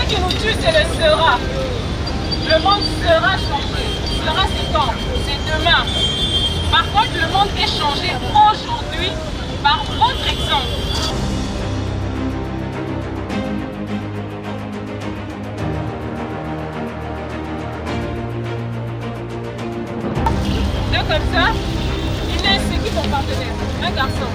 qui nous tue, c'est le sera. Le monde sera changé. Sera, c'est quand? C'est demain. Par contre, le monde est changé aujourd'hui par votre exemple. Deux comme ça, Inès, c'est qui ton partenaire? Un garçon.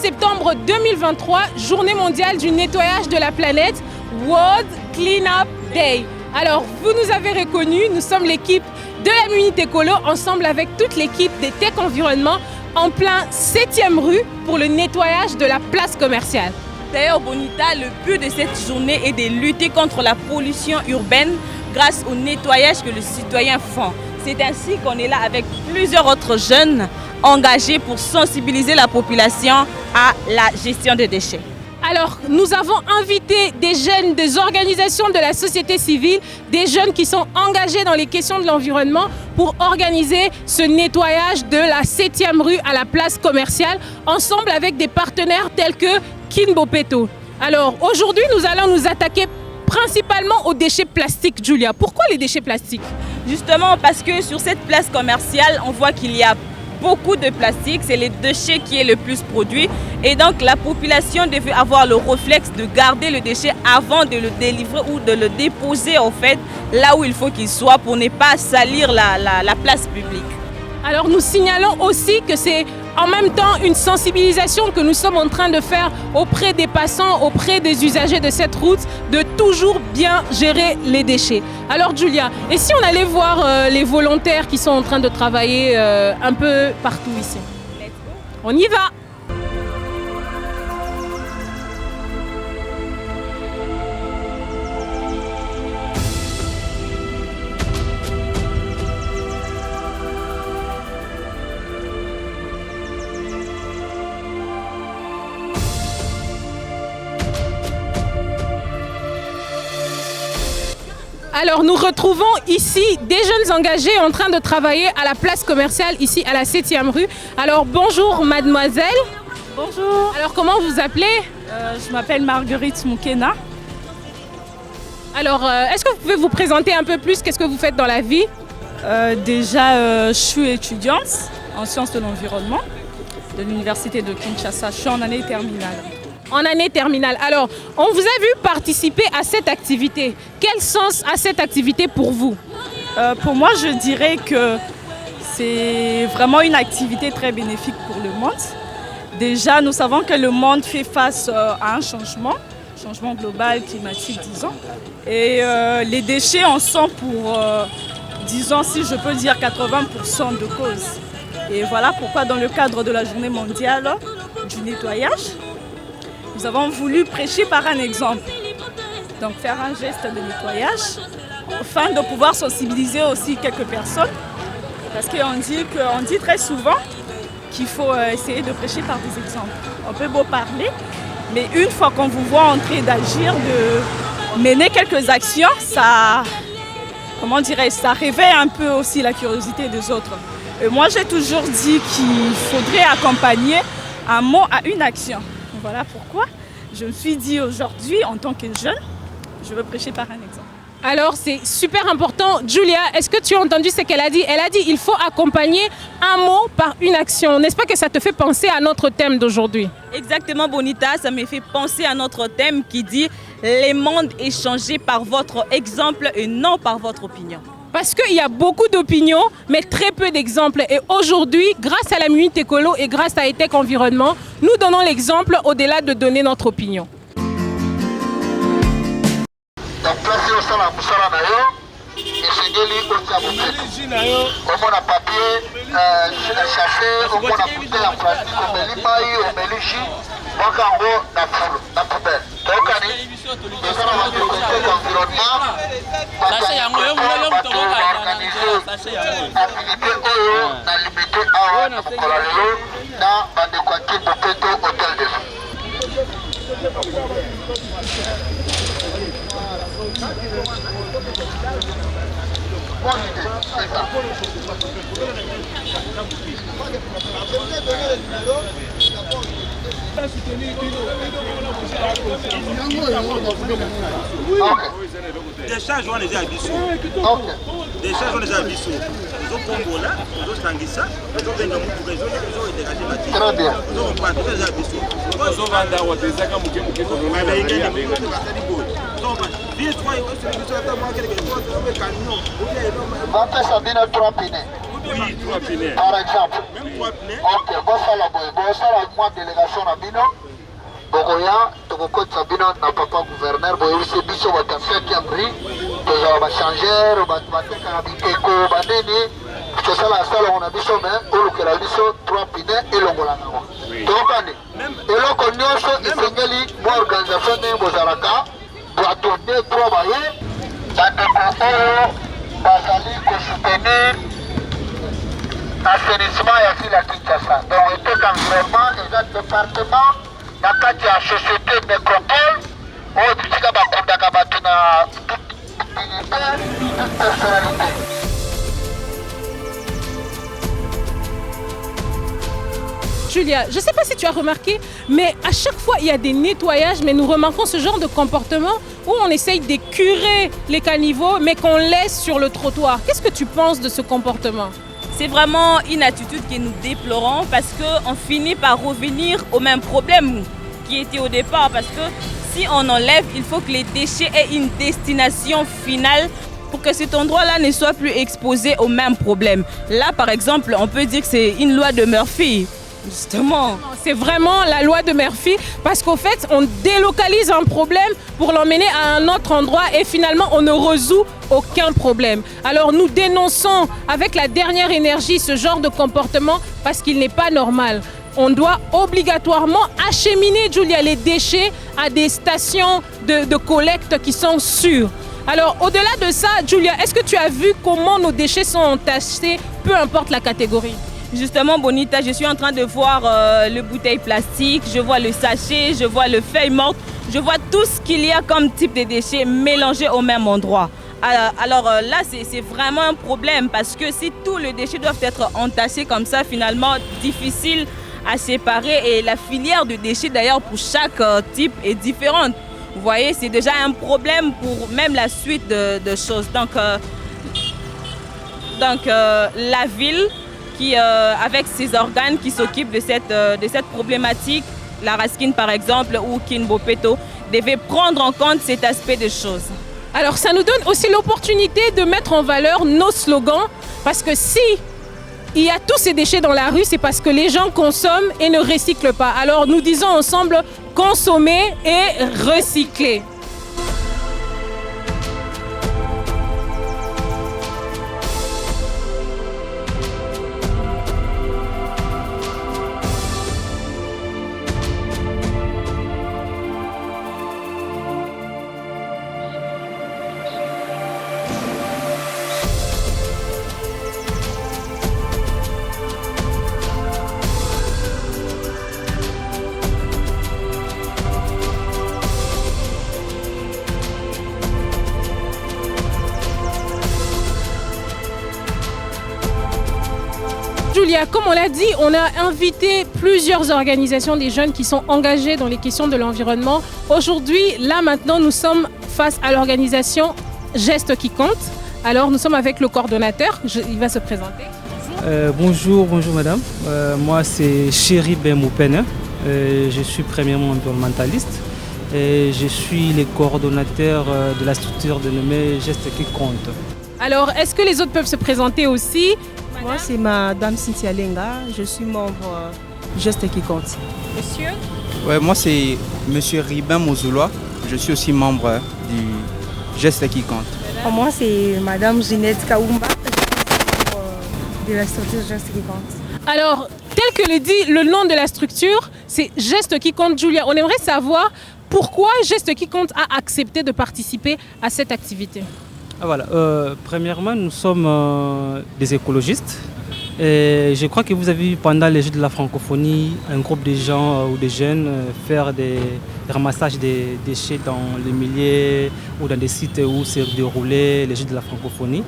Septembre 2023, journée mondiale du nettoyage de la planète, World Cleanup Day. Alors, vous nous avez reconnus, nous sommes l'équipe de la Minute Écolo, ensemble avec toute l'équipe des Tech Environnement, en plein 7e rue pour le nettoyage de la place commerciale. D'ailleurs, Bonita, le but de cette journée est de lutter contre la pollution urbaine grâce au nettoyage que les citoyens font. C'est ainsi qu'on est là avec plusieurs autres jeunes engagés pour sensibiliser la population à la gestion des déchets. Alors, nous avons invité des jeunes, des organisations de la société civile, des jeunes qui sont engagés dans les questions de l'environnement pour organiser ce nettoyage de la 7e rue à la place commerciale, ensemble avec des partenaires tels que Kinbopeto. Alors, aujourd'hui, nous allons nous attaquer principalement aux déchets plastiques, Julia. Pourquoi les déchets plastiques? Justement parce que sur cette place commerciale, on voit qu'il y a beaucoup de plastique, c'est le déchet qui est le plus produit et donc la population devait avoir le réflexe de garder le déchet avant de le délivrer ou de le déposer en fait là où il faut qu'il soit pour ne pas salir la place publique. Alors nous signalons aussi que c'est en même temps une sensibilisation que nous sommes en train de faire auprès des passants, auprès des usagers de cette route, de toujours bien gérer les déchets. Alors Julia, et si on allait voir les volontaires qui sont en train de travailler un peu partout ici? On y va! Alors nous retrouvons ici des jeunes engagés en train de travailler à la place commerciale ici à la 7e rue. Alors bonjour mademoiselle. Bonjour. Alors comment vous appelez? Je m'appelle Marguerite Moukena. Alors est-ce que vous pouvez vous présenter un peu plus? Qu'est-ce que vous faites dans la vie? Je suis étudiante en sciences de l'environnement de l'université de Kinshasa. Je suis en année terminale. En année terminale. Alors, on vous a vu participer à cette activité. Quel sens a cette activité pour vous? Pour moi, je dirais que c'est vraiment une activité très bénéfique pour le monde. Déjà, nous savons que le monde fait face à un changement global, climatique, disons. Et les déchets en sont pour, disons, si je peux dire, 80% de cause. Et voilà pourquoi, dans le cadre de la journée mondiale du nettoyage, nous avons voulu prêcher par un exemple. Donc faire un geste de nettoyage afin de pouvoir sensibiliser aussi quelques personnes. Parce qu'on dit très souvent qu'il faut essayer de prêcher par des exemples. On peut beau parler, mais une fois qu'on vous voit en train d'agir, de mener quelques actions, ça réveille un peu aussi la curiosité des autres. Et moi, j'ai toujours dit qu'il faudrait accompagner un mot à une action. Voilà pourquoi je me suis dit aujourd'hui, en tant que jeune, je veux prêcher par un exemple. Alors c'est super important. Julia, est-ce que tu as entendu ce qu'elle a dit? Elle a dit qu'il faut accompagner un mot par une action. N'est-ce pas que ça te fait penser à notre thème d'aujourd'hui? Exactement Bonita, ça me fait penser à notre thème qui dit « Le monde est changé par votre exemple et non par votre opinion ». Parce qu'il y a beaucoup d'opinions, mais très peu d'exemples. Et aujourd'hui, grâce à la Minute Écolo et grâce à ETEC Environnement, nous donnons l'exemple au-delà de donner notre opinion. Des charges on les a abissés. Des charges on les a abissés. Ils ont Congola, ils ont Sangissa, ils ont Bengamou, ils ont dégagé la terre. Très bien. Ils ont pas les abissés. Ils ont vendu à Ouattezaka, Mouké, Sabina 3 pinets. Oui, 3 pinets. Par exemple. Même 3 pinets. Ok, bon ça la boy. Bon ça la moi délégation à Bino. Bogoya, Togoko Sabino n'a papa gouverneur. Boy, c'est biso batafia qui a pris. Toza va changer, batafia qui a habité ko baneni. C'est ça la salle on a biso mais au que la biso 3 pinets et l'ongola. Donc année. Et là qu'on y a ce Isengeli, moi organisation de Bozaraka. Doit tourner travailler dans des conseils basali pour soutenir l'assainissement et la Kinshasa. Donc, il était environnement et dans le département, dans la société métropole, où il y a toute personnalité. Julia, je ne sais pas si tu as remarqué, mais à chaque fois, il y a des nettoyages, mais nous remarquons ce genre de comportement où on essaye d'écurer les caniveaux, mais qu'on laisse sur le trottoir. Qu'est-ce que tu penses de ce comportement? C'est vraiment une attitude que nous déplorons parce qu'on finit par revenir au même problème qui était au départ. Parce que si on enlève, il faut que les déchets aient une destination finale pour que cet endroit-là ne soit plus exposé au même problème. Là, par exemple, on peut dire que c'est une loi de Murphy. Justement. C'est vraiment la loi de Murphy parce qu'au fait, on délocalise un problème pour l'emmener à un autre endroit et finalement, on ne résout aucun problème. Alors, nous dénonçons avec la dernière énergie ce genre de comportement parce qu'il n'est pas normal. On doit obligatoirement acheminer, Julia, les déchets à des stations de collecte qui sont sûres. Alors, au-delà de ça, Julia, est-ce que tu as vu comment nos déchets sont entassés, peu importe la catégorie? Justement, Bonita, je suis en train de voir le bouteille plastique, je vois le sachet, je vois le feuille morte, je vois tout ce qu'il y a comme type de déchets mélangés au même endroit. Alors là, c'est vraiment un problème parce que si tous les déchets doivent être entassés comme ça, finalement, difficile à séparer et la filière de déchets d'ailleurs pour chaque type est différente. Vous voyez, c'est déjà un problème pour même la suite de choses. Donc la ville qui, avec ses organes qui s'occupent de cette problématique, la Raskin par exemple ou Kinbopeto, devait prendre en compte cet aspect des choses. Alors ça nous donne aussi l'opportunité de mettre en valeur nos slogans parce que si il y a tous ces déchets dans la rue, c'est parce que les gens consomment et ne recyclent pas. Alors nous disons ensemble consommer et recycler. Julia, comme on l'a dit, on a invité plusieurs organisations des jeunes qui sont engagés dans les questions de l'environnement. Aujourd'hui, là maintenant, nous sommes face à l'organisation Geste qui compte. Alors, nous sommes avec le coordonnateur, il va se présenter. Bonjour madame. Moi, c'est Chéri Bemoupene. Je suis premièrement environnementaliste et je suis le coordonnateur de la structure dénommée Geste qui compte. Alors, est-ce que les autres peuvent se présenter aussi? Moi, c'est Madame Cynthia Lenga, je suis membre Geste qui compte. Monsieur? Ouais, moi, c'est Monsieur Ribin Mozoulois, je suis aussi membre du Geste qui compte. Moi, c'est Madame Ginette Kaoumba, de la structure Geste qui compte. Alors, tel que le dit le nom de la structure, c'est Geste qui compte, Julia. On aimerait savoir pourquoi Geste qui compte a accepté de participer à cette activité? Voilà. Premièrement, nous sommes des écologistes. Et je crois que vous avez vu pendant les Jeux de la francophonie un groupe de gens ou de jeunes faire des ramassages des déchets dans les milieux ou dans des sites où se déroulaient les Jeux de la francophonie.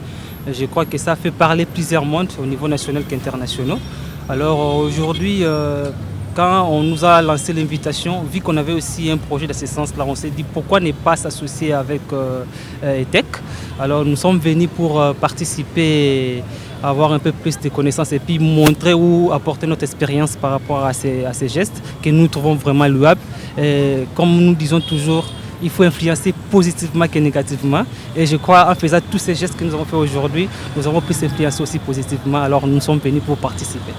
Et je crois que ça fait parler plusieurs mondes au niveau national qu'international. Alors aujourd'hui, quand on nous a lancé l'invitation, vu qu'on avait aussi un projet dans ce sens-là, on s'est dit pourquoi ne pas s'associer avec ETEC. Alors nous sommes venus pour participer, avoir un peu plus de connaissances et puis montrer ou apporter notre expérience par rapport à ces gestes que nous trouvons vraiment louables. Et comme nous disons toujours, il faut influencer positivement que négativement. Et je crois en faisant tous ces gestes que nous avons fait aujourd'hui, nous avons pu s'influencer aussi positivement. Alors nous sommes venus pour participer.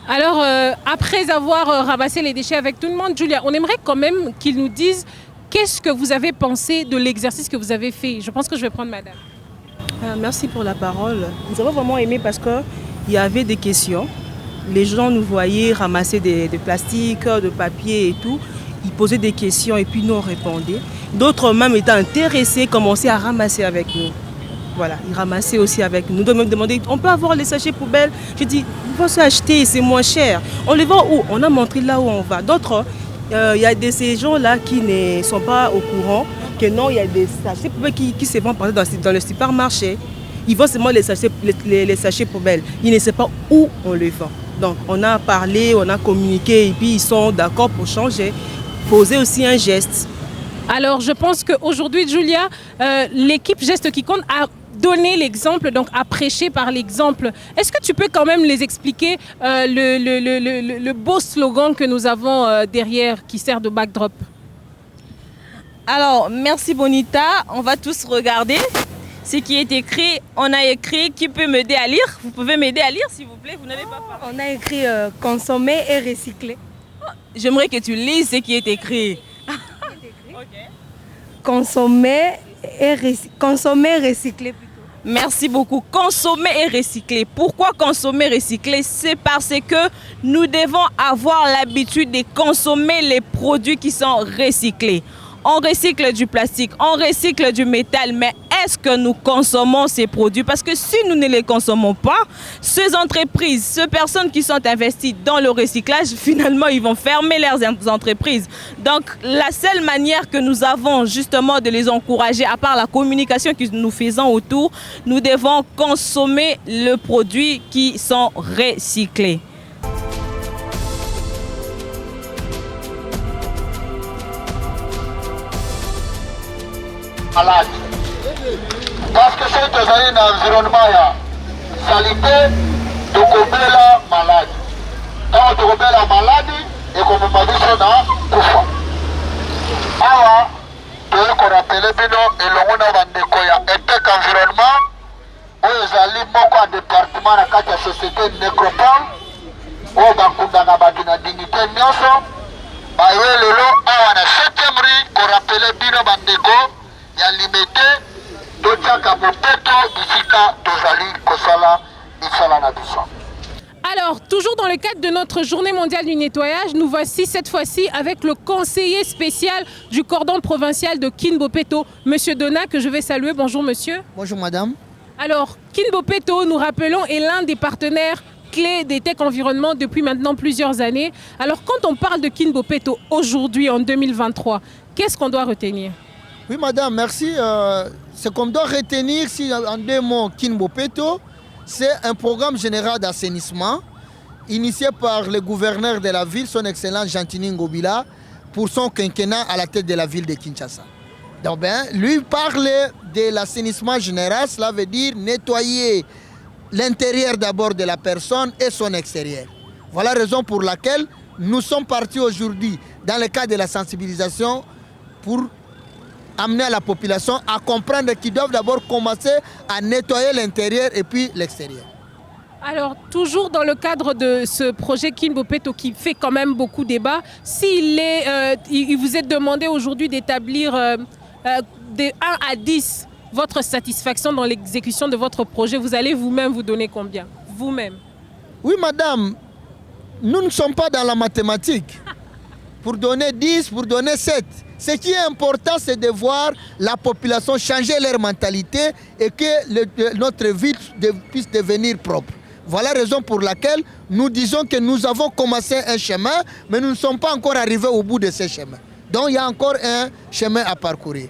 Alors, après avoir ramassé les déchets avec tout le monde, Julia, on aimerait quand même qu'ils nous disent qu'est-ce que vous avez pensé de l'exercice que vous avez fait. Je pense que je vais prendre madame. Merci pour la parole. Nous avons vraiment aimé parce qu'il y avait des questions. Les gens nous voyaient ramasser des plastiques, de papier et tout. Ils posaient des questions et puis nous on répondait. D'autres même étant intéressés commençaient à ramasser avec nous. Voilà, ils ramassaient aussi avec nous. Nous me demandaient, on peut avoir les sachets poubelles? Je dis, il faut s'acheter, c'est moins cher. On les vend où? On a montré là où on va. D'autres, il y a ces gens-là qui ne sont pas au courant que non, il y a des sachets poubelles qui se vendent dans le supermarché. Ils vendent seulement les sachets poubelles. Ils ne savent pas où on les vend. Donc, on a parlé, on a communiqué et puis ils sont d'accord pour changer, poser aussi un geste. Alors, je pense qu'aujourd'hui, Julia, l'équipe Geste qui compte a donné l'exemple, donc a prêché par l'exemple. Est-ce que tu peux quand même les expliquer le beau slogan que nous avons derrière qui sert de backdrop? Alors, merci Bonita. On va tous regarder ce qui est écrit. On a écrit « Qui peut m'aider à lire ?» Vous pouvez m'aider à lire, s'il vous plaît. Vous n'avez pas parlé. On a écrit « Consommer et recycler ». J'aimerais que tu lises ce qui est écrit. Okay. Consommer et recycler plutôt. Merci beaucoup. Consommer et recycler. Pourquoi consommer et recycler? C'est parce que nous devons avoir l'habitude de consommer les produits qui sont recyclés. On recycle du plastique, on recycle du métal, mais est-ce que nous consommons ces produits? Parce que si nous ne les consommons pas, ces entreprises, ces personnes qui sont investies dans le recyclage, finalement, ils vont fermer leurs entreprises. Donc, la seule manière que nous avons justement de les encourager, à part la communication que nous faisons autour, nous devons consommer les produits qui sont recyclés. Malade. Parce que c'est un environnement salité, de la malade. Quand on la maladie, et comme on m'a dit, c'est dans Koufa. Alors, on rappelle Bino et l'on a des koya et tek environnement, où ils allaient beaucoup à département à la société nécropole, où on a la dignité nyonso, bah, le lot, à la 7e rue, qu'on rappelle Bino Bandeko. Il y a limité Alors, toujours dans le cadre de notre journée mondiale du nettoyage, nous voici cette fois-ci avec le conseiller spécial du cordon provincial de Kinbopeto, Monsieur Dona, que je vais saluer. Bonjour monsieur. Bonjour madame. Alors, Kinbopeto, nous rappelons, est l'un des partenaires clés des Tech Environnement depuis maintenant plusieurs années. Alors, quand on parle de Kinbopeto aujourd'hui, en 2023, qu'est-ce qu'on doit retenir? Oui madame, merci. Ce qu'on doit retenir, si en 2 mots, Kinbopeto, c'est un programme général d'assainissement initié par le gouverneur de la ville, son excellence Jantini Ngobila, pour son quinquennat à la tête de la ville de Kinshasa. Donc lui parle de l'assainissement général, cela veut dire nettoyer l'intérieur d'abord de la personne et son extérieur. Voilà la raison pour laquelle nous sommes partis aujourd'hui dans le cadre de la sensibilisation pour amener à la population à comprendre qu'ils doivent d'abord commencer à nettoyer l'intérieur et puis l'extérieur. Alors, toujours dans le cadre de ce projet Kinbopeto qui fait quand même beaucoup débat, il vous est demandé aujourd'hui d'établir de 1 à 10 votre satisfaction dans l'exécution de votre projet, vous allez vous-même vous donner combien? Vous-même? Oui madame, nous ne sommes pas dans la mathématique. Pour donner 10, pour donner 7. Ce qui est important, c'est de voir la population changer leur mentalité et que notre ville puisse devenir propre. Voilà la raison pour laquelle nous disons que nous avons commencé un chemin, mais nous ne sommes pas encore arrivés au bout de ce chemin. Donc il y a encore un chemin à parcourir.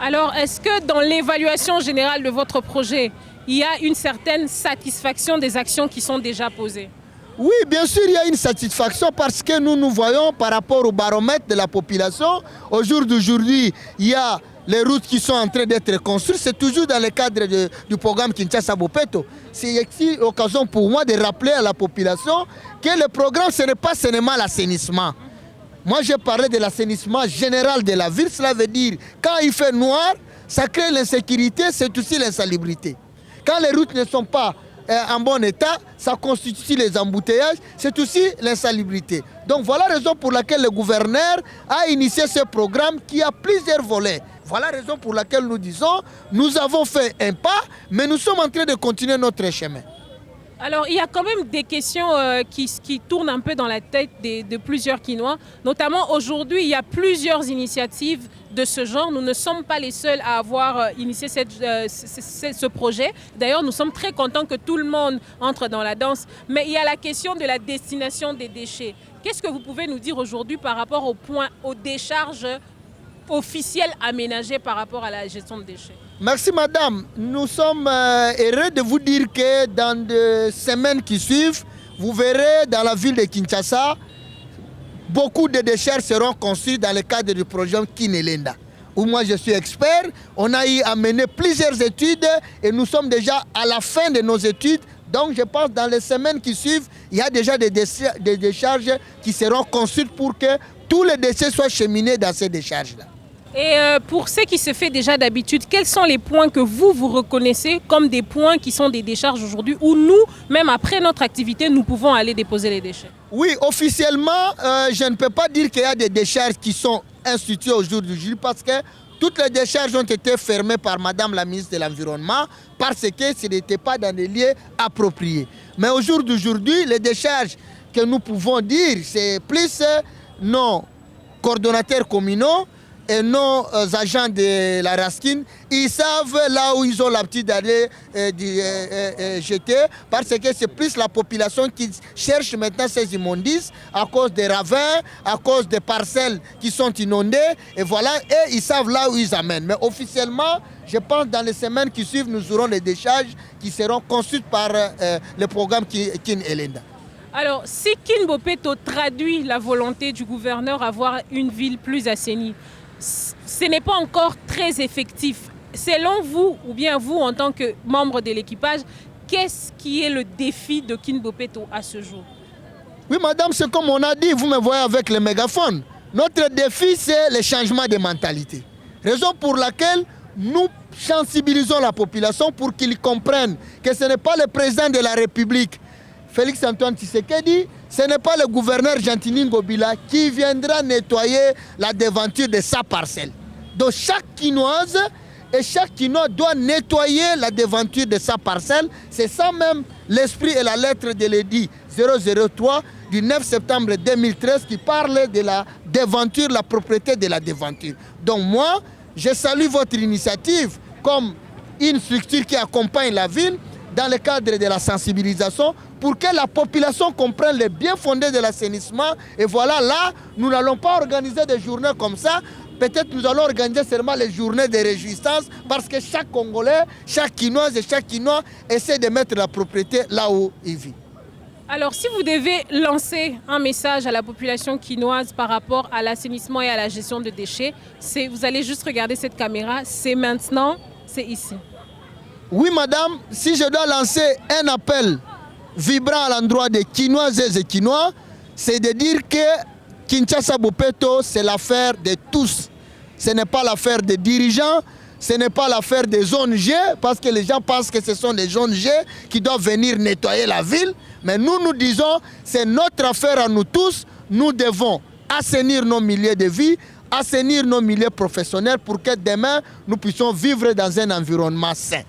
Alors, est-ce que dans l'évaluation générale de votre projet, il y a une certaine satisfaction des actions qui sont déjà posées? Oui, bien sûr, il y a une satisfaction parce que nous voyons par rapport au baromètre de la population. Au jour d'aujourd'hui, il y a les routes qui sont en train d'être construites. C'est toujours dans le cadre du programme Kinshasa Bopeto. C'est ici l'occasion pour moi de rappeler à la population que le programme, ce n'est pas seulement l'assainissement. Moi, j'ai parlé de l'assainissement général de la ville. Cela veut dire, quand il fait noir, ça crée l'insécurité, c'est aussi l'insalubrité. Quand les routes ne sont pas en bon état, ça constitue les embouteillages, c'est aussi l'insalubrité. Donc voilà la raison pour laquelle le gouverneur a initié ce programme qui a plusieurs volets. Voilà la raison pour laquelle nous disons, nous avons fait un pas, mais nous sommes en train de continuer notre chemin. Alors, il y a quand même des questions qui tournent un peu dans la tête de plusieurs Kinois. Notamment, aujourd'hui, il y a plusieurs initiatives de ce genre. Nous ne sommes pas les seuls à avoir initié ce projet. D'ailleurs, nous sommes très contents que tout le monde entre dans la danse. Mais il y a la question de la destination des déchets. Qu'est-ce que vous pouvez nous dire aujourd'hui par rapport aux décharges officielles aménagées par rapport à la gestion de déchets? Merci madame. Nous sommes heureux de vous dire que dans les semaines qui suivent, vous verrez dans la ville de Kinshasa, beaucoup de décharges seront construits dans le cadre du projet Kinelenda, où moi je suis expert. On a eu à mener plusieurs études et nous sommes déjà à la fin de nos études. Donc je pense que dans les semaines qui suivent, il y a déjà des décharges qui seront construites pour que tous les déchets soient cheminés dans ces décharges-là. Et pour ce qui se fait déjà d'habitude, quels sont les points que vous reconnaissez comme des points qui sont des décharges aujourd'hui où nous, même après notre activité, nous pouvons aller déposer les déchets? Oui, officiellement, je ne peux pas dire qu'il y a des décharges qui sont instituées au jour d'aujourd'hui parce que toutes les décharges ont été fermées par Madame la ministre de l'Environnement parce que ce n'était pas dans des lieux appropriés. Mais au jour d'aujourd'hui, les décharges que nous pouvons dire, c'est plus nos coordonnateurs communaux et nos agents de la RASKIN, ils savent là où ils ont l'habitude d'aller jeter, parce que c'est plus la population qui cherche maintenant ces immondices à cause des ravins, à cause des parcelles qui sont inondées, et voilà, et ils savent là où ils amènent. Mais officiellement, je pense que dans les semaines qui suivent, nous aurons les décharges qui seront conçues par le programme Kinelenda. Alors, si Kin Bopeto traduit la volonté du gouverneur d'avoir une ville plus assainie, ce n'est pas encore très effectif. Selon vous, ou bien vous en tant que membre de l'équipage, qu'est-ce qui est le défi de Kin Bopeto à ce jour? Oui, madame, c'est comme on a dit, vous me voyez avec le mégaphone. Notre défi, c'est le changement de mentalité. Raison pour laquelle nous sensibilisons la population pour qu'ils comprennent que ce n'est pas le président de la République, Félix Antoine Tshisekedi, ce n'est pas le gouverneur Gentini Ngobila qui viendra nettoyer la devanture de sa parcelle. Donc chaque Kinoise et chaque Kinois doit nettoyer la devanture de sa parcelle. C'est ça même l'esprit et la lettre de l'édit 003 du 9 septembre 2013 qui parle de la devanture, la propriété de la devanture. Donc moi, je salue votre initiative comme une structure qui accompagne la ville dans le cadre de la sensibilisation pour que la population comprenne les bien fondés de l'assainissement. Et voilà, là, nous n'allons pas organiser des journées comme ça. Peut-être nous allons organiser seulement les journées de réjouissance parce que chaque Congolais, chaque Kinoise et chaque Kinois essaie de mettre la propriété là où il vit. Alors, si vous devez lancer un message à la population kinoise par rapport à l'assainissement et à la gestion de déchets, vous allez juste regarder cette caméra, c'est maintenant, c'est ici. Oui, madame, si je dois lancer un appel vibrant à l'endroit des Kinoises et Kinois, c'est de dire que Kinshasa Bopeto, c'est l'affaire de tous. Ce n'est pas l'affaire des dirigeants, ce n'est pas l'affaire des ONG, parce que les gens pensent que ce sont les ONG qui doivent venir nettoyer la ville. Mais nous, nous disons, c'est notre affaire à nous tous. Nous devons assainir nos milieux de vie, assainir nos milieux professionnels pour que demain, nous puissions vivre dans un environnement sain.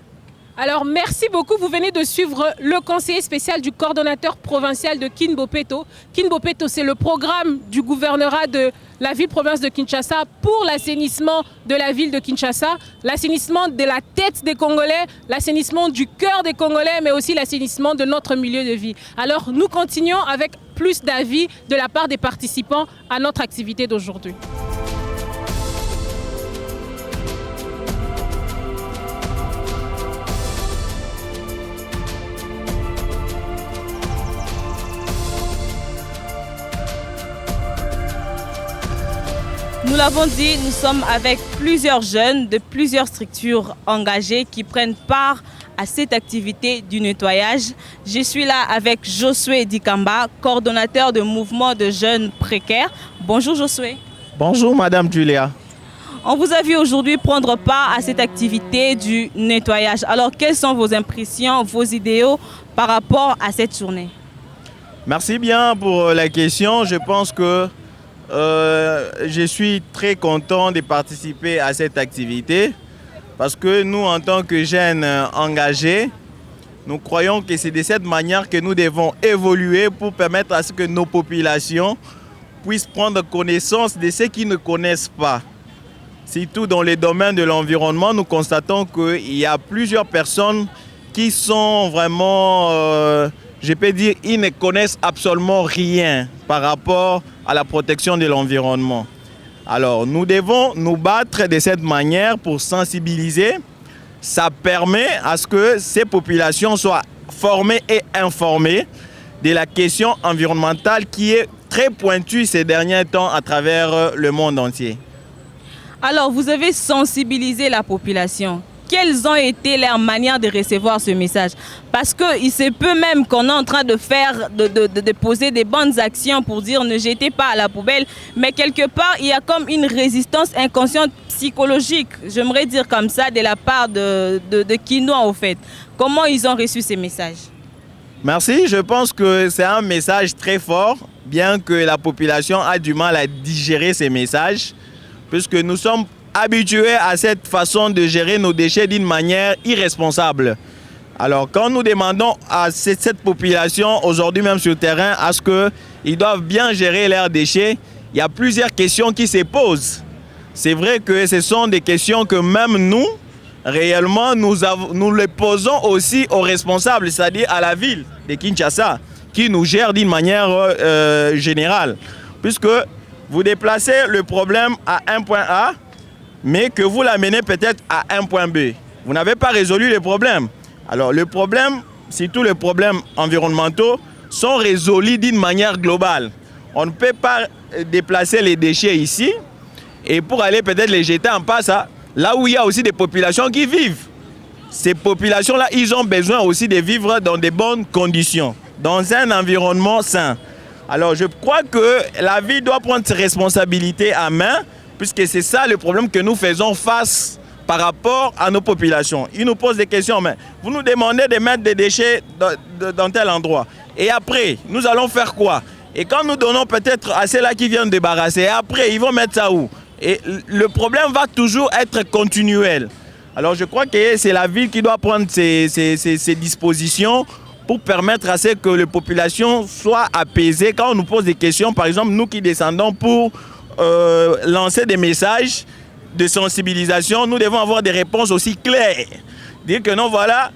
Alors, merci beaucoup. Vous venez de suivre le conseiller spécial du coordonnateur provincial de Kin Bopeto. Kin Bopeto, c'est le programme du gouvernorat de la ville-province de Kinshasa pour l'assainissement de la ville de Kinshasa, l'assainissement de la tête des Congolais, l'assainissement du cœur des Congolais, mais aussi l'assainissement de notre milieu de vie. Alors nous continuons avec plus d'avis de la part des participants à notre activité d'aujourd'hui. Nous l'avons dit, nous sommes avec plusieurs jeunes de plusieurs structures engagées qui prennent part à cette activité du nettoyage. Je suis là avec Josué Dikamba, coordonnateur de mouvement de jeunes précaires. Bonjour Josué. Bonjour Madame Julia. On vous a vu aujourd'hui prendre part à cette activité du nettoyage. Alors quelles sont vos impressions, vos idéaux par rapport à cette journée? Merci bien pour la question. Je pense que je suis très content de participer à cette activité parce que nous, en tant que jeunes engagés, nous croyons que c'est de cette manière que nous devons évoluer pour permettre à ce que nos populations puissent prendre connaissance de ce qu'ils ne connaissent pas. Surtout dans les domaines de l'environnement, nous constatons qu'il y a plusieurs personnes qui sont vraiment, je peux dire, ils ne connaissent absolument rien par rapport à la protection de l'environnement. Alors, nous devons nous battre de cette manière pour sensibiliser. Ça permet à ce que ces populations soient formées et informées de la question environnementale qui est très pointue ces derniers temps à travers le monde entier. Alors, vous avez sensibilisé la population. Quelles ont été leurs manières de recevoir ce message? Parce qu'il se peut même qu'on est en train de faire, de poser des bonnes actions pour dire ne jetez pas à la poubelle, mais quelque part, il y a comme une résistance inconsciente psychologique, j'aimerais dire comme ça, de la part de Kinois au fait. Comment ils ont reçu ces messages? Merci, je pense que c'est un message très fort, bien que la population a du mal à digérer ces messages, puisque nous sommes habitués à cette façon de gérer nos déchets d'une manière irresponsable. Alors quand nous demandons à cette population, aujourd'hui même sur le terrain, à ce qu'ils doivent bien gérer leurs déchets, il y a plusieurs questions qui se posent. C'est vrai que ce sont des questions que même nous, réellement, nous les posons aussi aux responsables, c'est-à-dire à la ville de Kinshasa, qui nous gère d'une manière générale. Puisque vous déplacez le problème à un point A, mais que vous l'amenez peut-être à un point B. Vous n'avez pas résolu le problème. Alors le problème, surtout les problèmes environnementaux, sont résolus d'une manière globale. On ne peut pas déplacer les déchets ici et pour aller peut-être les jeter en passe là où il y a aussi des populations qui vivent. Ces populations-là, ils ont besoin aussi de vivre dans de bonnes conditions, dans un environnement sain. Alors je crois que la ville doit prendre ses responsabilités à main, puisque c'est ça le problème que nous faisons face par rapport à nos populations. Ils nous posent des questions, mais vous nous demandez de mettre des déchets dans tel endroit. Et après, nous allons faire quoi? Et quand nous donnons peut-être à ceux-là qui viennent débarrasser, après, ils vont mettre ça où? Et le problème va toujours être continuel. Alors je crois que c'est la ville qui doit prendre ses dispositions pour permettre à ce que les populations soient apaisées. Quand on nous pose des questions, par exemple, nous qui descendons pour lancer des messages de sensibilisation, nous devons avoir des réponses aussi claires. Dire que non, voilà,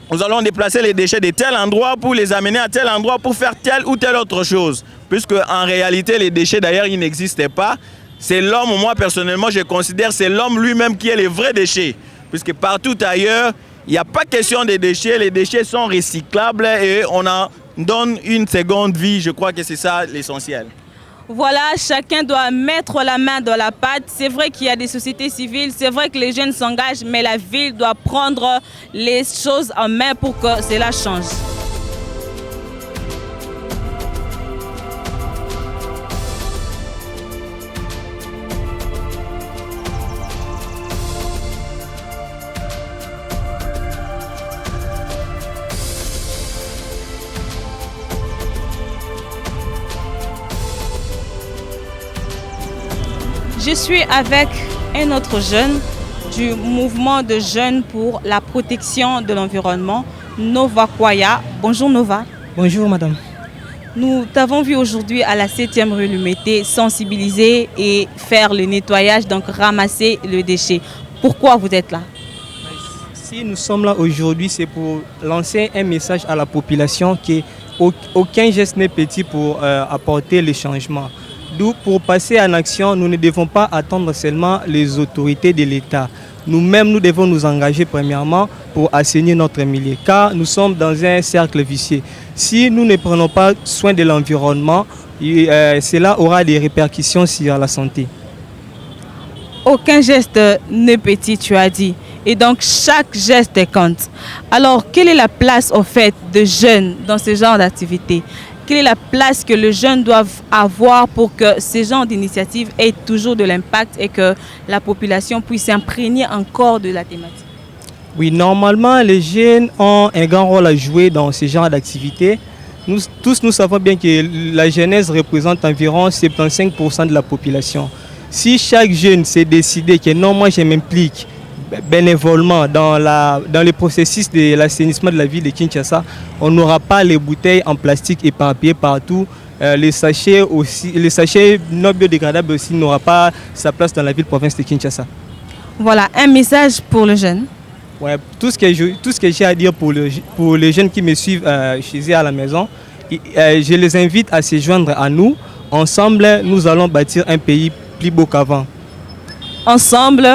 nous allons déplacer les déchets de tel endroit pour les amener à tel endroit pour faire telle ou telle autre chose. Puisque en réalité, les déchets d'ailleurs, ils n'existaient pas. C'est l'homme, moi personnellement, je considère c'est l'homme lui-même qui est le vrai déchet. Puisque partout ailleurs, il n'y a pas question des déchets, les déchets sont recyclables et on en donne une seconde vie. Je crois que c'est ça l'essentiel. Voilà, chacun doit mettre la main dans la pâte. C'est vrai qu'il y a des sociétés civiles, c'est vrai que les jeunes s'engagent, mais la ville doit prendre les choses en main pour que cela change. Je suis avec un autre jeune du mouvement de jeunes pour la protection de l'environnement, Nova Kwaya. Bonjour Nova. Bonjour madame. Nous t'avons vu aujourd'hui à la 7e rue Lumété sensibiliser et faire le nettoyage, donc ramasser le déchet. Pourquoi vous êtes là? Si nous sommes là aujourd'hui, c'est pour lancer un message à la population qu'aucun geste n'est petit pour apporter le changement. D'où, pour passer en action, nous ne devons pas attendre seulement les autorités de l'État. Nous-mêmes, nous devons nous engager premièrement pour assainir notre milieu, car nous sommes dans un cercle vicieux. Si nous ne prenons pas soin de l'environnement, cela aura des répercussions sur la santé. Aucun geste n'est petit, tu as dit. Et donc, chaque geste compte. Alors, quelle est la place, au fait, de jeunes dans ce genre d'activité? Quelle est la place que les jeunes doivent avoir pour que ce genre d'initiative ait toujours de l'impact et que la population puisse s'imprégner encore de la thématique? Oui, normalement, les jeunes ont un grand rôle à jouer dans ce genre d'activité. Nous savons bien que la jeunesse représente environ 75% de la population. Si chaque jeune s'est décidé que non, moi je m'implique bénévolement dans le processus de l'assainissement de la ville de Kinshasa, on n'aura pas les bouteilles en plastique éparpillées partout. Les sachets non biodégradables aussi n'aura pas sa place dans la ville-province de Kinshasa. Voilà, un message pour les jeunes. Ouais, tout ce que j'ai à dire pour les jeunes qui me suivent chez eux à la maison, je les invite à se joindre à nous. Ensemble, nous allons bâtir un pays plus beau qu'avant. Ensemble,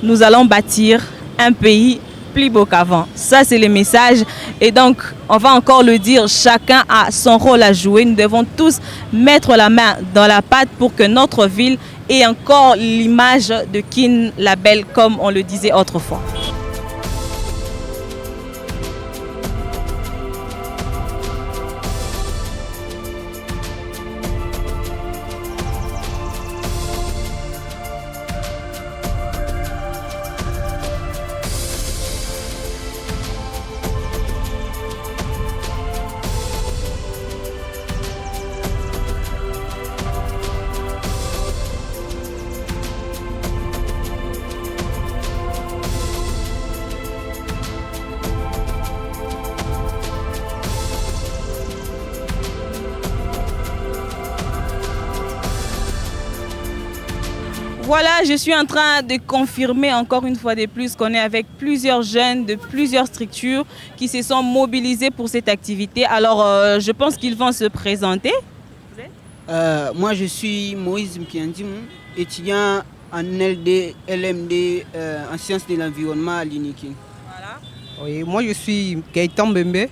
nous allons bâtir un pays plus beau qu'avant. Ça, c'est le message. Et donc, on va encore le dire, chacun a son rôle à jouer. Nous devons tous mettre la main dans la pâte pour que notre ville ait encore l'image de Kin la Belle, comme on le disait autrefois. Voilà, je suis en train de confirmer encore une fois de plus qu'on est avec plusieurs jeunes de plusieurs structures qui se sont mobilisés pour cette activité. Alors, je pense qu'ils vont se présenter. Moi, je suis Moïse Mpiandim, étudiant en LD, LMD, en sciences de l'environnement à l'INIKIN. Voilà. Oui, moi, je suis Gaëtan Bembe.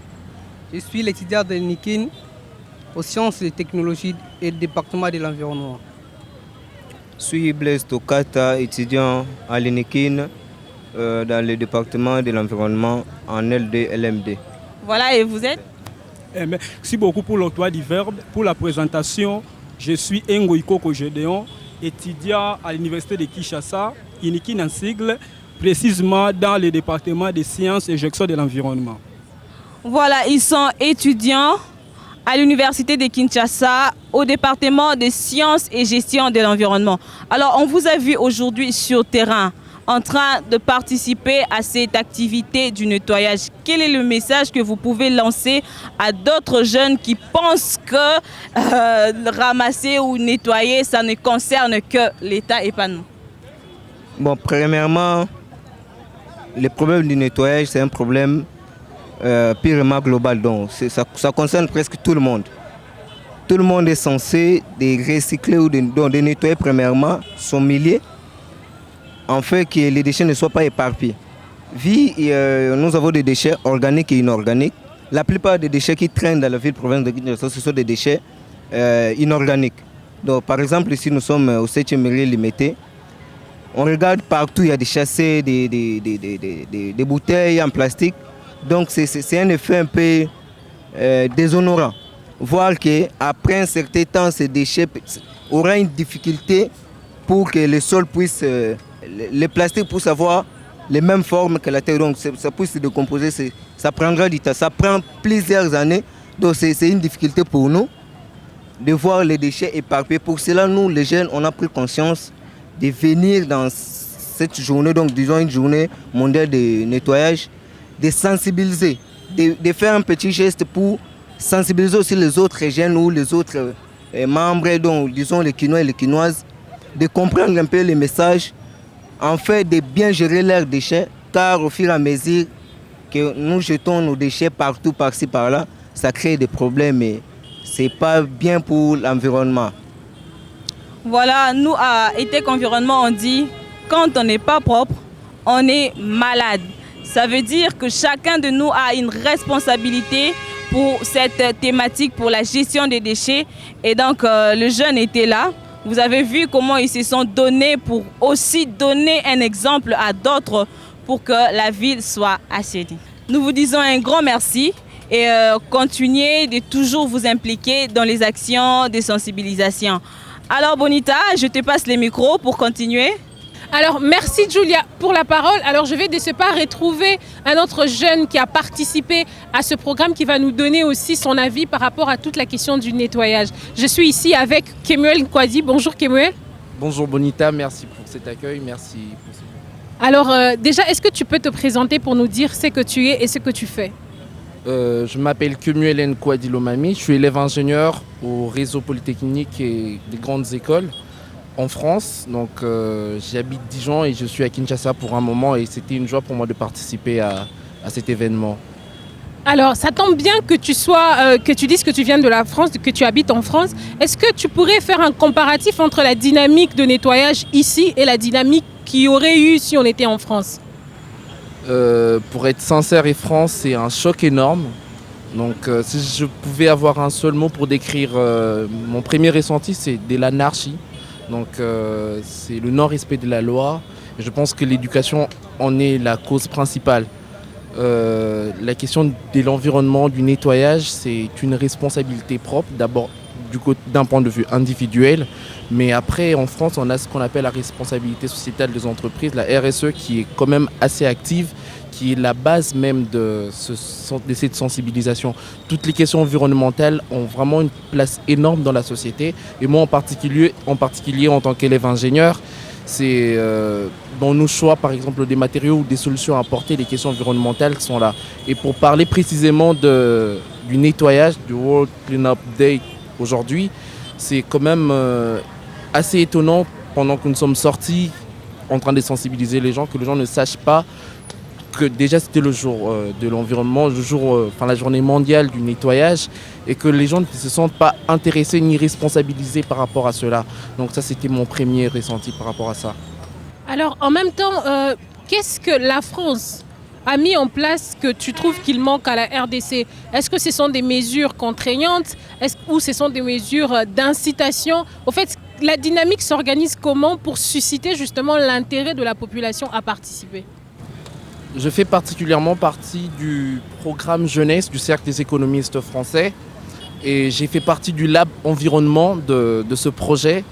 Je suis l'étudiant de l'INIKIN aux sciences et technologies et le département de l'environnement. Je suis Blaise Tokata, étudiant à l'INIKIN dans le département de l'environnement en LD, LMD. Voilà, et vous êtes? Merci beaucoup pour l'octroi du verbe. Pour la présentation, je suis Ngoïko Kogédéon, étudiant à l'université de Kinshasa, INIKIN en sigle, précisément dans le département des sciences et gestion de l'environnement. Voilà, ils sont étudiants à l'université de Kinshasa, au département des sciences et gestion de l'environnement. Alors, on vous a vu aujourd'hui sur terrain en train de participer à cette activité du nettoyage. Quel est le message que vous pouvez lancer à d'autres jeunes qui pensent que ramasser ou nettoyer, ça ne concerne que l'État et pas nous? Bon, premièrement, le problème du nettoyage, c'est un problème purement global. Donc, ça concerne presque tout le monde. Tout le monde est censé de recycler ou de nettoyer premièrement son milieu, afin que les déchets ne soient pas éparpillés. Nous avons des déchets organiques et inorganiques. La plupart des déchets qui traînent dans la ville-province de Kinshasa, ce sont des déchets inorganiques. Donc, par exemple, ici, nous sommes au 7e rue Lumété. On regarde partout, il y a des chassés, des bouteilles en plastique. Donc, c'est un effet un peu déshonorant. Voir qu'après un certain temps, ces déchets auront une difficulté pour que le sol puisse... les plastiques puissent avoir les mêmes formes que la terre, donc ça puisse se décomposer, ça prendra du temps, ça prend plusieurs années, donc c'est une difficulté pour nous de voir les déchets éparpillés. Pour cela, nous les jeunes, on a pris conscience de venir dans cette journée, donc disons une journée mondiale de nettoyage, de sensibiliser, de faire un petit geste pour sensibiliser aussi les autres jeunes ou les autres membres, donc, disons les Quinois et les Quinoises, de comprendre un peu les messages, en fait de bien gérer leurs déchets, car au fur et à mesure que nous jetons nos déchets partout, par-ci, par-là, ça crée des problèmes et ce n'est pas bien pour l'environnement. Voilà, nous à ETEC Environnement, on dit quand on n'est pas propre, on est malade. Ça veut dire que chacun de nous a une responsabilité pour cette thématique, pour la gestion des déchets. Et donc le jeune était là. Vous avez vu comment ils se sont donnés pour aussi donner un exemple à d'autres pour que la ville soit assainie. Nous vous disons un grand merci et continuez de toujours vous impliquer dans les actions de sensibilisation. Alors Bonita, je te passe les micros pour continuer. Alors merci Julia pour la parole. Alors je vais de ce pas retrouver un autre jeune qui a participé à ce programme qui va nous donner aussi son avis par rapport à toute la question du nettoyage. Je suis ici avec Kemuel Nkwadi. Bonjour Kemuel. Bonjour Bonita, merci pour cet accueil, merci pour ce... Alors déjà, est-ce que tu peux te présenter pour nous dire ce que tu es et ce que tu fais? Je m'appelle Kemuel Nkwadi Lomami, je suis élève ingénieur au réseau polytechnique et des grandes écoles en France. Donc j'habite Dijon et je suis à Kinshasa pour un moment et c'était une joie pour moi de participer à cet événement. Alors ça tombe bien que tu dises que tu viens de la France, que tu habites en France. Est-ce que tu pourrais faire un comparatif entre la dynamique de nettoyage ici et la dynamique qu'il y aurait eu si on était en France? Pour être sincère et franc, c'est un choc énorme. Donc si je pouvais avoir un seul mot pour décrire mon premier ressenti, c'est de l'anarchie. Donc c'est le non-respect de la loi. Je pense que l'éducation en est la cause principale. La question de l'environnement, du nettoyage, c'est une responsabilité propre, d'abord d'un point de vue individuel, mais après en France on a ce qu'on appelle la responsabilité sociétale des entreprises, la RSE, qui est quand même assez active, qui est la base même de cette sensibilisation. Toutes les questions environnementales ont vraiment une place énorme dans la société, et moi en particulier en tant qu'élève ingénieur, c'est dans nos choix par exemple des matériaux ou des solutions à apporter, les questions environnementales sont là. Et pour parler précisément du nettoyage, du World Cleanup Day aujourd'hui, c'est quand même assez étonnant pendant que nous sommes sortis en train de sensibiliser les gens, que les gens ne sachent pas que déjà c'était le jour de l'environnement, la journée mondiale du nettoyage, et que les gens ne se sentent pas intéressés ni responsabilisés par rapport à cela. Donc ça, c'était mon premier ressenti par rapport à ça. Alors en même temps, qu'est-ce que la France a mis en place que tu trouves qu'il manque à la RDC? Est-ce que ce sont des mesures contraignantes ou ce sont des mesures d'incitation? Au fait, la dynamique s'organise comment pour susciter justement l'intérêt de la population à participer? Je fais particulièrement partie du programme jeunesse du Cercle des économistes français et j'ai fait partie du lab environnement de ce projet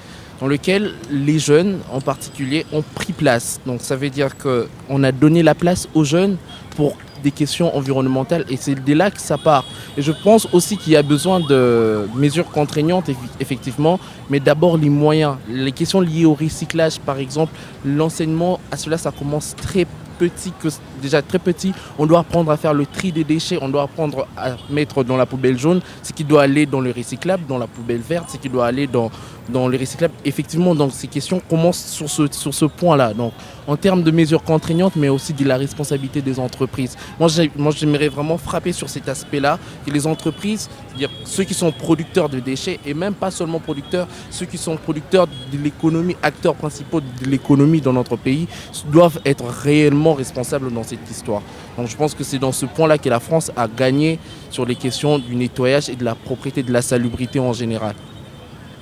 dans lequel les jeunes en particulier ont pris place. Donc ça veut dire qu'on a donné la place aux jeunes pour des questions environnementales et c'est de là que ça part. Et je pense aussi qu'il y a besoin de mesures contraignantes effectivement, mais d'abord les moyens. Les questions liées au recyclage par exemple, l'enseignement à cela ça commence déjà très petit, on doit apprendre à faire le tri des déchets, on doit apprendre à mettre dans la poubelle jaune ce qui doit aller dans le recyclable, dans la poubelle verte, ce qui doit aller dans le recyclable. Effectivement, donc ces questions commencent sur ce point-là. Donc en termes de mesures contraignantes, mais aussi de la responsabilité des entreprises. Moi, j'aimerais vraiment frapper sur cet aspect-là, que les entreprises, c'est-à-dire ceux qui sont producteurs de déchets, et même pas seulement producteurs, ceux qui sont producteurs de l'économie, acteurs principaux de l'économie dans notre pays, doivent être réellement responsables dans cette histoire. Donc je pense que c'est dans ce point-là que la France a gagné sur les questions du nettoyage et de la propriété, de la salubrité en général.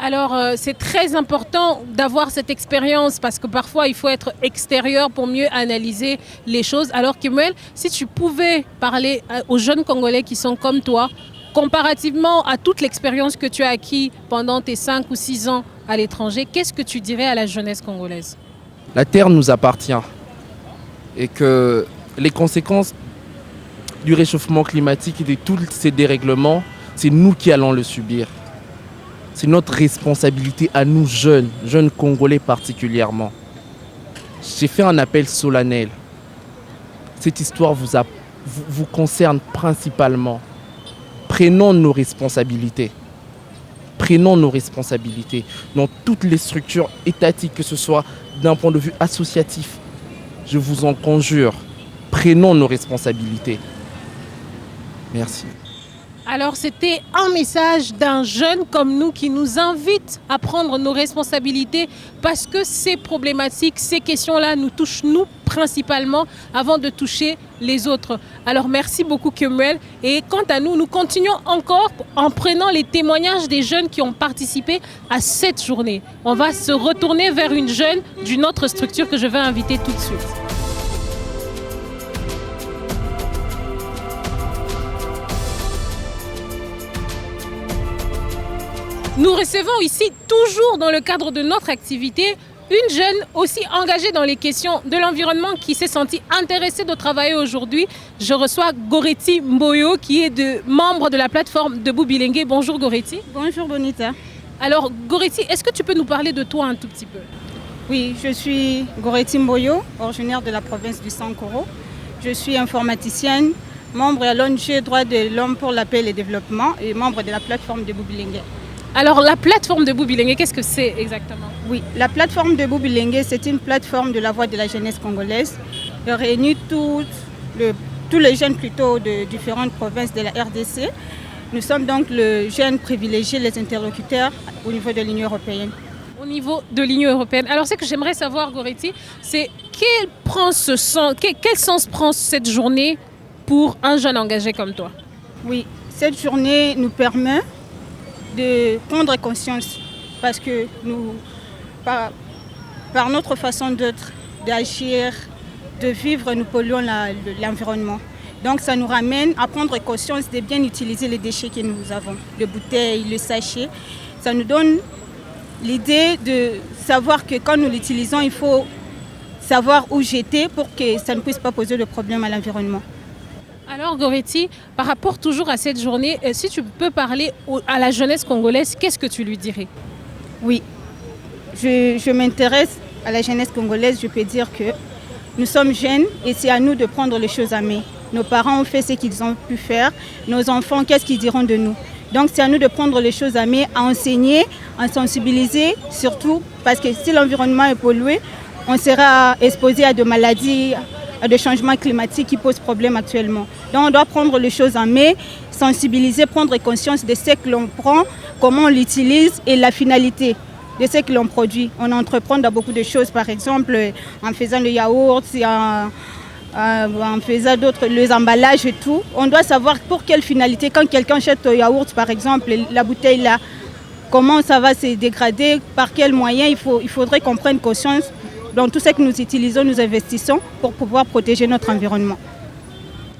Alors c'est très important d'avoir cette expérience parce que parfois il faut être extérieur pour mieux analyser les choses. Alors Kemuel, si tu pouvais parler aux jeunes Congolais qui sont comme toi, comparativement à toute l'expérience que tu as acquis pendant tes 5 ou 6 ans à l'étranger, qu'est-ce que tu dirais à la jeunesse congolaise? La terre nous appartient et que les conséquences du réchauffement climatique et de tous ces dérèglements, c'est nous qui allons le subir. C'est notre responsabilité à nous jeunes Congolais particulièrement. J'ai fait un appel solennel. Cette histoire vous concerne principalement. prenons nos responsabilités. Prenons nos responsabilités dans toutes les structures étatiques, que ce soit d'un point de vue associatif. Je vous en conjure, prenons nos responsabilités. Merci. Alors c'était un message d'un jeune comme nous qui nous invite à prendre nos responsabilités parce que ces problématiques, ces questions-là nous touchent nous principalement avant de toucher les autres. Alors merci beaucoup Kemuel et quant à nous, nous continuons encore en prenant les témoignages des jeunes qui ont participé à cette journée. On va se retourner vers une jeune d'une autre structure que je vais inviter tout de suite. Nous recevons ici, toujours dans le cadre de notre activité, une jeune aussi engagée dans les questions de l'environnement qui s'est sentie intéressée de travailler aujourd'hui. Je reçois Goretti Mboyo qui est membre de la plateforme Debout Bilingue. Bonjour Goretti. Bonjour Bonita. Alors Goretti, est-ce que tu peux nous parler de toi un tout petit peu? Oui, je suis Goretti Mboyo, originaire de la province du Sankoro. Je suis informaticienne, membre à l'ONG Droits de l'Homme pour la paix et le développement et membre de la plateforme Debout Bilingue. Alors la plateforme Debout Bilingue, qu'est-ce que c'est exactement? Oui, la plateforme Debout Bilingue, c'est une plateforme de la voix de la jeunesse congolaise. Elle réunit tous les jeunes plutôt de différentes provinces de la RDC. Nous sommes donc les jeunes privilégiés, les interlocuteurs au niveau de l'Union européenne. Au niveau de l'Union européenne. Alors ce que j'aimerais savoir Goretti, c'est quel sens prend cette journée pour un jeune engagé comme toi? Oui, cette journée nous permet de prendre conscience parce que nous, par notre façon d'être, d'agir, de vivre, nous polluons l'environnement. Donc ça nous ramène à prendre conscience de bien utiliser les déchets que nous avons, les bouteilles, les sachets. Ça nous donne l'idée de savoir que quand nous l'utilisons, il faut savoir où jeter pour que ça ne puisse pas poser de problème à l'environnement. Alors Goretti, par rapport toujours à cette journée, si tu peux parler à la jeunesse congolaise, qu'est-ce que tu lui dirais? Oui, je m'intéresse à la jeunesse congolaise, je peux dire que nous sommes jeunes et c'est à nous de prendre les choses à main. Nos parents ont fait ce qu'ils ont pu faire, nos enfants, qu'est-ce qu'ils diront de nous? Donc c'est à nous de prendre les choses à main, à enseigner, à sensibiliser, surtout parce que si l'environnement est pollué, on sera exposé à des maladies, à des changements climatiques qui posent problème actuellement. Donc on doit prendre les choses en main, sensibiliser, prendre conscience de ce que l'on prend, comment on l'utilise et la finalité de ce que l'on produit. On entreprend dans beaucoup de choses, par exemple en faisant le yaourt, en faisant d'autres, les emballages et tout. On doit savoir pour quelle finalité, quand quelqu'un achète le yaourt par exemple, la bouteille là, comment ça va se dégrader, par quels moyens, il faudrait qu'on prenne conscience dans tout ce que nous utilisons, nous investissons pour pouvoir protéger notre environnement.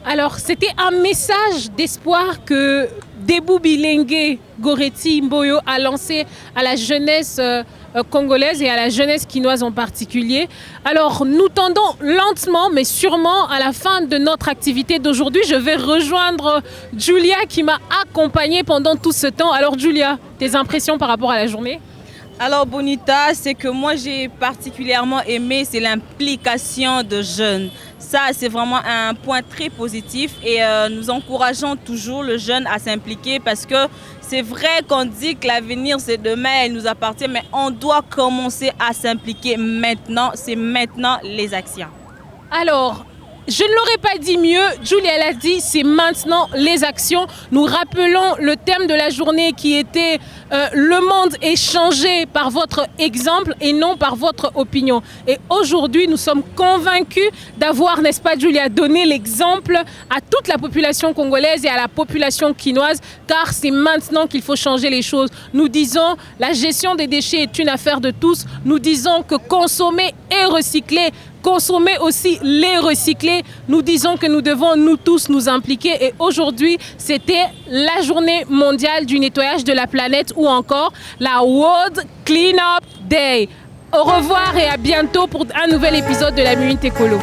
Alors, c'était un message d'espoir que Debout Bilingue Goretti Mboyo a lancé à la jeunesse congolaise et à la jeunesse quinoise en particulier. Alors, nous tendons lentement, mais sûrement à la fin de notre activité d'aujourd'hui. Je vais rejoindre Julia qui m'a accompagnée pendant tout ce temps. Alors, Julia, tes impressions par rapport à la journée? Alors Bonita, c'est que moi j'ai particulièrement aimé, c'est l'implication de jeunes. Ça, c'est vraiment un point très positif et nous encourageons toujours le jeune à s'impliquer parce que c'est vrai qu'on dit que l'avenir c'est demain, il nous appartient, mais on doit commencer à s'impliquer maintenant, c'est maintenant les actions. Alors, je ne l'aurais pas dit mieux, Julia l'a dit, c'est maintenant les actions. Nous rappelons le thème de la journée qui était le monde est changé par votre exemple et non par votre opinion. Et aujourd'hui, nous sommes convaincus d'avoir, n'est-ce pas Julia, donné l'exemple à toute la population congolaise et à la population quinoise, car c'est maintenant qu'il faut changer les choses. Nous disons la gestion des déchets est une affaire de tous. Nous disons que consommer et recycler, consommer aussi les recycler. Nous disons que nous devons nous tous nous impliquer et aujourd'hui c'était la journée mondiale du nettoyage de la planète ou encore la World Cleanup Day. Au revoir et à bientôt pour un nouvel épisode de la Minute Écolo.